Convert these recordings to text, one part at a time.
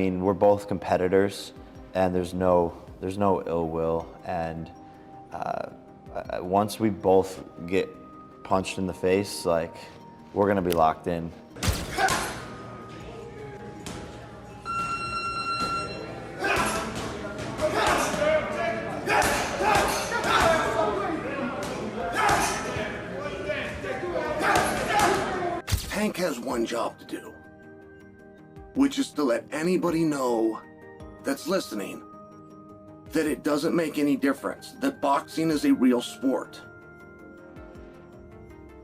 mean, we're both competitors, and there's no ill will. And once we both get punched in the face, like, we're gonna be locked in. Hank has one job to do, which is to let anybody know that's listening that it doesn't make any difference, that boxing is a real sport.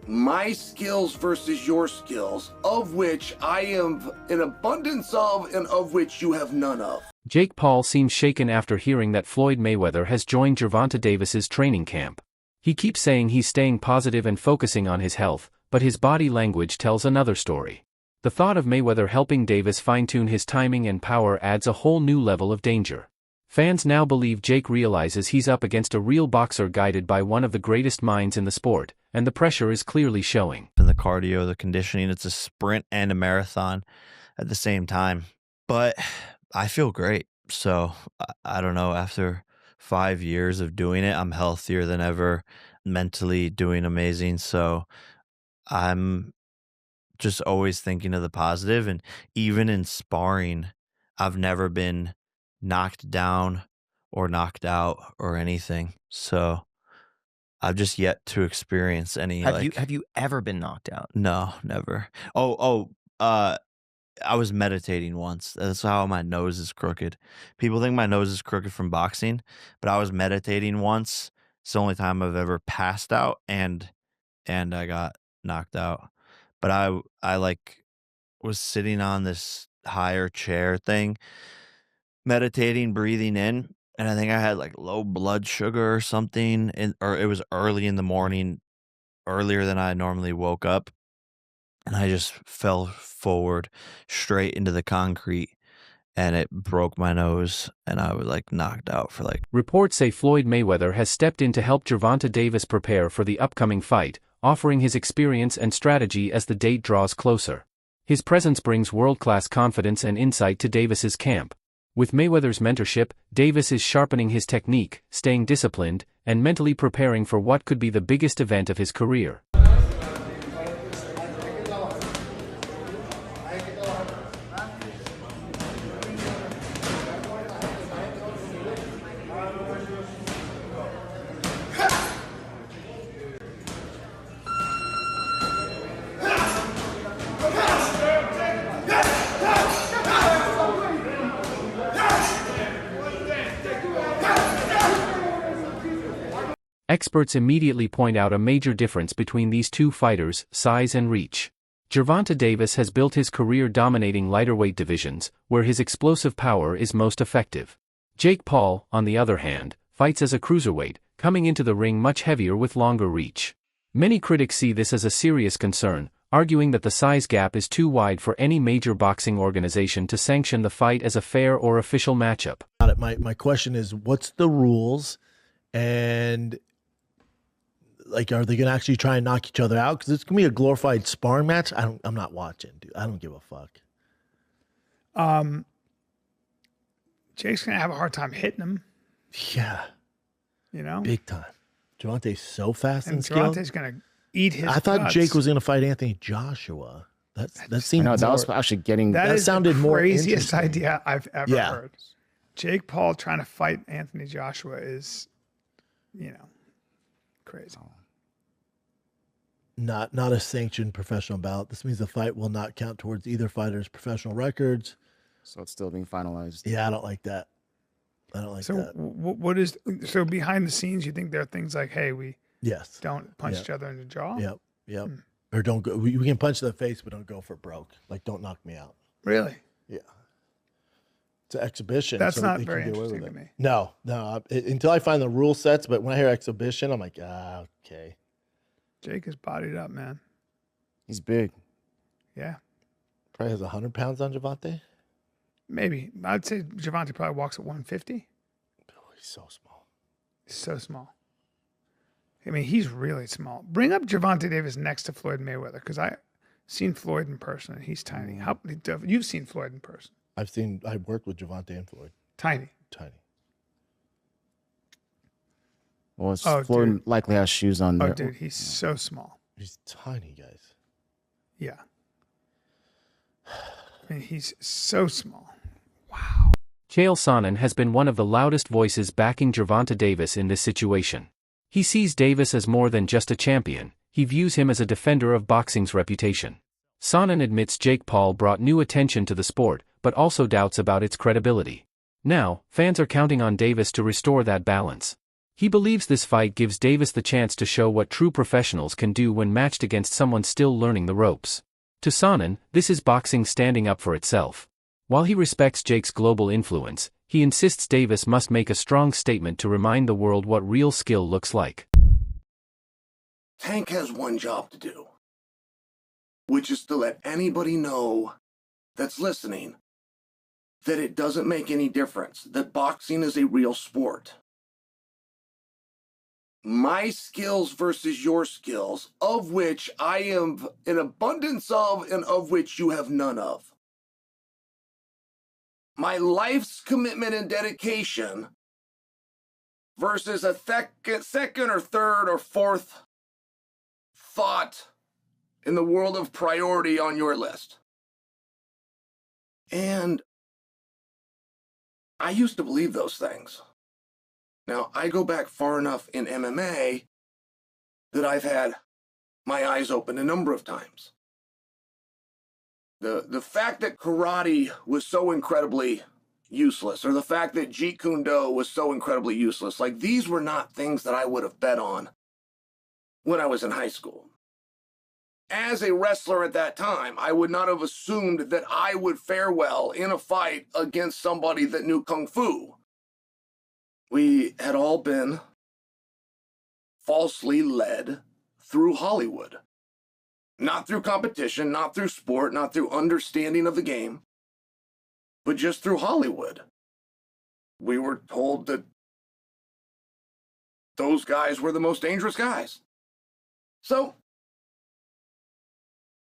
My skills versus your skills, of which I have an abundance of and of which you have none of. Jake Paul seems shaken after hearing that Floyd Mayweather has joined Gervonta Davis's training camp. He keeps saying he's staying positive and focusing on his health, but his body language tells another story. The thought of Mayweather helping Davis fine-tune his timing and power adds a whole new level of danger. Fans now believe Jake realizes he's up against a real boxer guided by one of the greatest minds in the sport, and the pressure is clearly showing. And the cardio, the conditioning, it's a sprint and a marathon at the same time. But I feel great. So I don't know, after 5 years of doing it, I'm healthier than ever, mentally doing amazing. So I'm just always thinking of the positive, and even in sparring, I've never been knocked down or knocked out or anything. So I've just yet to experience any. Have you ever been knocked out? No, never. I was meditating once. That's how my nose is crooked. People think my nose is crooked from boxing, but I was meditating once. It's the only time I've ever passed out and I got knocked out. But I like was sitting on this higher chair thing, meditating, breathing in, and I think I had like low blood sugar or something, or it was early in the morning, earlier than I normally woke up, and I just fell forward straight into the concrete, and it broke my nose, and I was like knocked out for like. Reports say Floyd Mayweather has stepped in to help Gervonta Davis prepare for the upcoming fight, offering his experience and strategy as the date draws closer. His presence brings world-class confidence and insight to Davis's camp. With Mayweather's mentorship, Davis is sharpening his technique, staying disciplined, and mentally preparing for what could be the biggest event of his career. Experts immediately point out a major difference between these two fighters: size and reach. Gervonta Davis has built his career dominating lighterweight divisions, where his explosive power is most effective. Jake Paul, on the other hand, fights as a cruiserweight, coming into the ring much heavier with longer reach. Many critics see this as a serious concern, arguing that the size gap is too wide for any major boxing organization to sanction the fight as a fair or official matchup. My question is, what's the rules, and like, are they going to actually try and knock each other out? Because it's going to be a glorified sparring match. I'm not watching, dude. I don't give a fuck. Jake's going to have a hard time hitting him. Yeah. You know? Big time. Gervonta's so fast and skilled. Gervonta's going to eat his I thought guts. Jake was going to fight Anthony Joshua. That seemed no, that was actually getting. That sounded more craziest interesting. idea I've ever heard. Jake Paul trying to fight Anthony Joshua is, crazy. Not a sanctioned professional bout. This means the fight will not count towards either fighter's professional records. So it's still being finalized. Yeah, I don't like that. What is so behind the scenes? You think there are things like, hey, we don't punch each other in the jaw. Yep. Or don't go. We can punch in the face, but don't go for broke. Like, don't knock me out. Really? Yeah. It's an exhibition. That's so not they very can get away interesting with to it. me. No. Until I find the rule sets, but when I hear exhibition, I'm like, okay. Jake is bodied up, man. He's big. Yeah. Probably has 100 pounds on Gervonta. Maybe. I'd say Gervonta probably walks at 150. Oh, he's so small. So small. I mean, he's really small. Bring up Gervonta Davis next to Floyd Mayweather, because I've seen Floyd in person, and he's tiny. You've seen Floyd in person. I worked with Gervonta and Floyd. Tiny. Tiny. Well, Oh, Floyd dude. likely has shoes on Oh, there. dude, he's so small. He's tiny, guys. Yeah. I mean, he's so small. Chael Sonnen has been one of the loudest voices backing Gervonta Davis in this situation. He sees Davis as more than just a champion, he views him as a defender of boxing's reputation. Sonnen admits Jake Paul brought new attention to the sport, but also doubts about its credibility. Now, fans are counting on Davis to restore that balance. He believes this fight gives Davis the chance to show what true professionals can do when matched against someone still learning the ropes. To Sonnen, this is boxing standing up for itself. While he respects Jake's global influence, he insists Davis must make a strong statement to remind the world what real skill looks like. Tank has one job to do, which is to let anybody know that's listening that it doesn't make any difference, that boxing is a real sport. My skills versus your skills, of which I am an abundance of and of which you have none of. My life's commitment and dedication versus a second or third or fourth thought in the world of priority on your list. And I used to believe those things. Now, I go back far enough in MMA that I've had my eyes open a number of times. The fact that karate was so incredibly useless, or the fact that Jeet Kune Do was so incredibly useless, like these were not things that I would have bet on when I was in high school. As a wrestler at that time, I would not have assumed that I would fare well in a fight against somebody that knew Kung Fu. We had all been falsely led through Hollywood. Not through competition, not through sport, not through understanding of the game, but just through Hollywood. We were told that those guys were the most dangerous guys. So,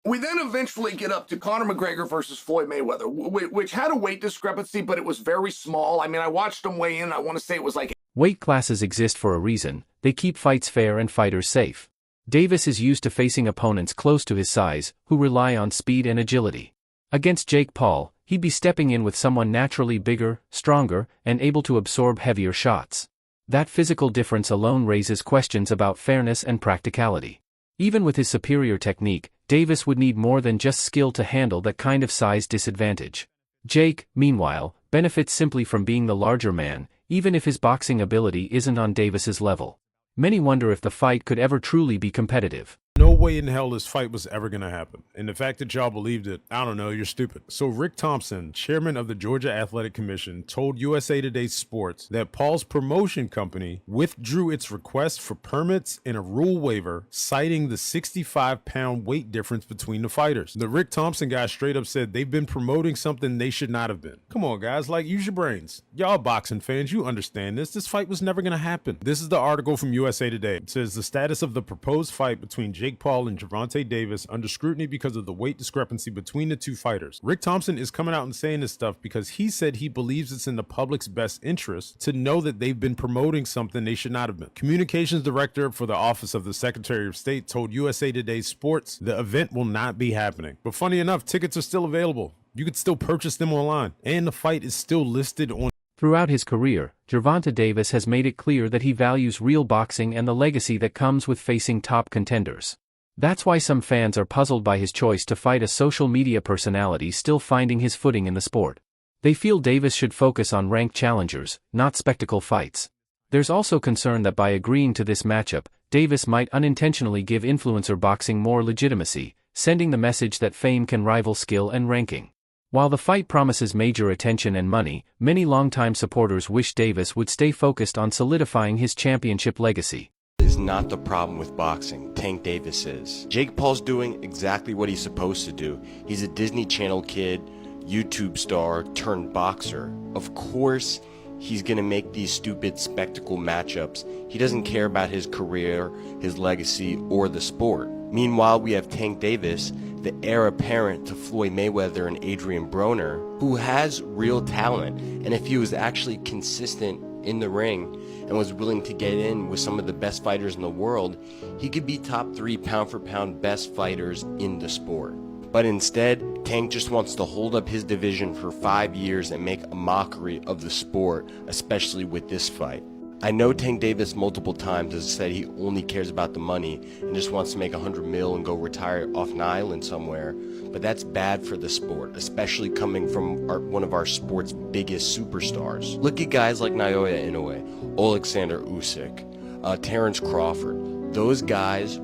we then eventually get up to Conor McGregor versus Floyd Mayweather, which had a weight discrepancy, but it was very small. I mean, I watched them weigh in. I want to say it was like... Weight classes exist for a reason. They keep fights fair and fighters safe. Davis is used to facing opponents close to his size, who rely on speed and agility. Against Jake Paul, he'd be stepping in with someone naturally bigger, stronger, and able to absorb heavier shots. That physical difference alone raises questions about fairness and practicality. Even with his superior technique, Davis would need more than just skill to handle that kind of size disadvantage. Jake, meanwhile, benefits simply from being the larger man, even if his boxing ability isn't on Davis's level. Many wonder if the fight could ever truly be competitive. No way in hell this fight was ever going to happen. And the fact that y'all believed it, I don't know, you're stupid. So Rick Thompson, chairman of the Georgia Athletic Commission, told USA Today Sports that Paul's promotion company withdrew its request for permits and a rule waiver, citing the 65-pound weight difference between the fighters. The Rick Thompson guy straight up said they've been promoting something they should not have been. Come on, guys, like, use your brains. Y'all boxing fans, you understand this. This fight was never going to happen. This is the article from USA Today. It says the status of the proposed fight between Jake Paul and Gervonta Davis under scrutiny because of the weight discrepancy between the two fighters. Rick Thompson is coming out and saying this stuff because he said he believes it's in the public's best interest to know that they've been promoting something they should not have been. Communications director for the Office of the Secretary of State told USA Today Sports the event will not be happening. But funny enough, tickets are still available. You could still purchase them online, and the fight is still listed on. Throughout his career, Gervonta Davis has made it clear that he values real boxing and the legacy that comes with facing top contenders. That's why some fans are puzzled by his choice to fight a social media personality still finding his footing in the sport. They feel Davis should focus on ranked challengers, not spectacle fights. There's also concern that by agreeing to this matchup, Davis might unintentionally give influencer boxing more legitimacy, sending the message that fame can rival skill and ranking. While the fight promises major attention and money, many longtime supporters wish Davis would stay focused on solidifying his championship legacy. Is not the problem with boxing. Tank Davis is. Jake Paul's doing exactly what he's supposed to do. He's a Disney Channel kid, YouTube star turned boxer. Of course, he's gonna make these stupid spectacle matchups. He doesn't care about his career, his legacy, or the sport. Meanwhile, we have Tank Davis. the heir apparent to Floyd Mayweather and Adrian Broner, who has real talent, and if he was actually consistent in the ring and was willing to get in with some of the best fighters in the world, he could be top 3 pound for pound best fighters in the sport. But instead, Tank just wants to hold up his division for 5 years and make a mockery of the sport, especially with this fight. I know Tank Davis multiple times has said he only cares about the money and just wants to make $100 million and go retire off an island somewhere, but that's bad for the sport, especially coming from one of our sport's biggest superstars. Look at guys like Naoya Inoue, Alexander Usyk, Terrence Crawford. Those guys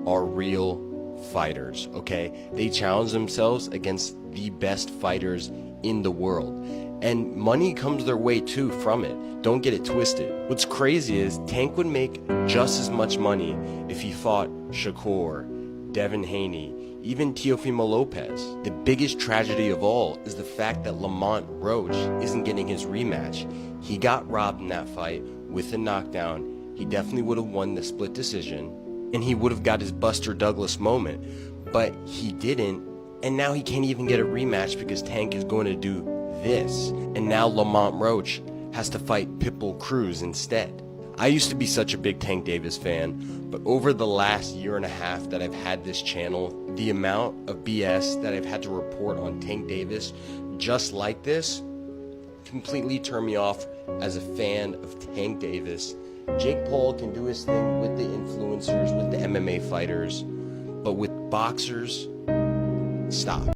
are real fighters, okay? They challenge themselves against the best fighters in the world. And money comes their way too from it. Don't get it twisted. What's crazy is Tank would make just as much money if he fought Shakur, Devin Haney, even Teofimo Lopez. The biggest tragedy of all is the fact that Lamont Roach isn't getting his rematch. He got robbed in that fight with a knockdown. He definitely would have won the split decision, and he would have got his Buster Douglas moment, but he didn't, and now he can't even get a rematch because Tank is going to do this, and now Lamont Roach has to fight Pitbull Cruz instead. I used to be such a big Tank Davis fan, but over the last year and a half that I've had this channel, the amount of BS that I've had to report on Tank Davis just like this completely turned me off as a fan of Tank Davis. Jake Paul can do his thing with the influencers, with the MMA fighters, but with boxers, stop.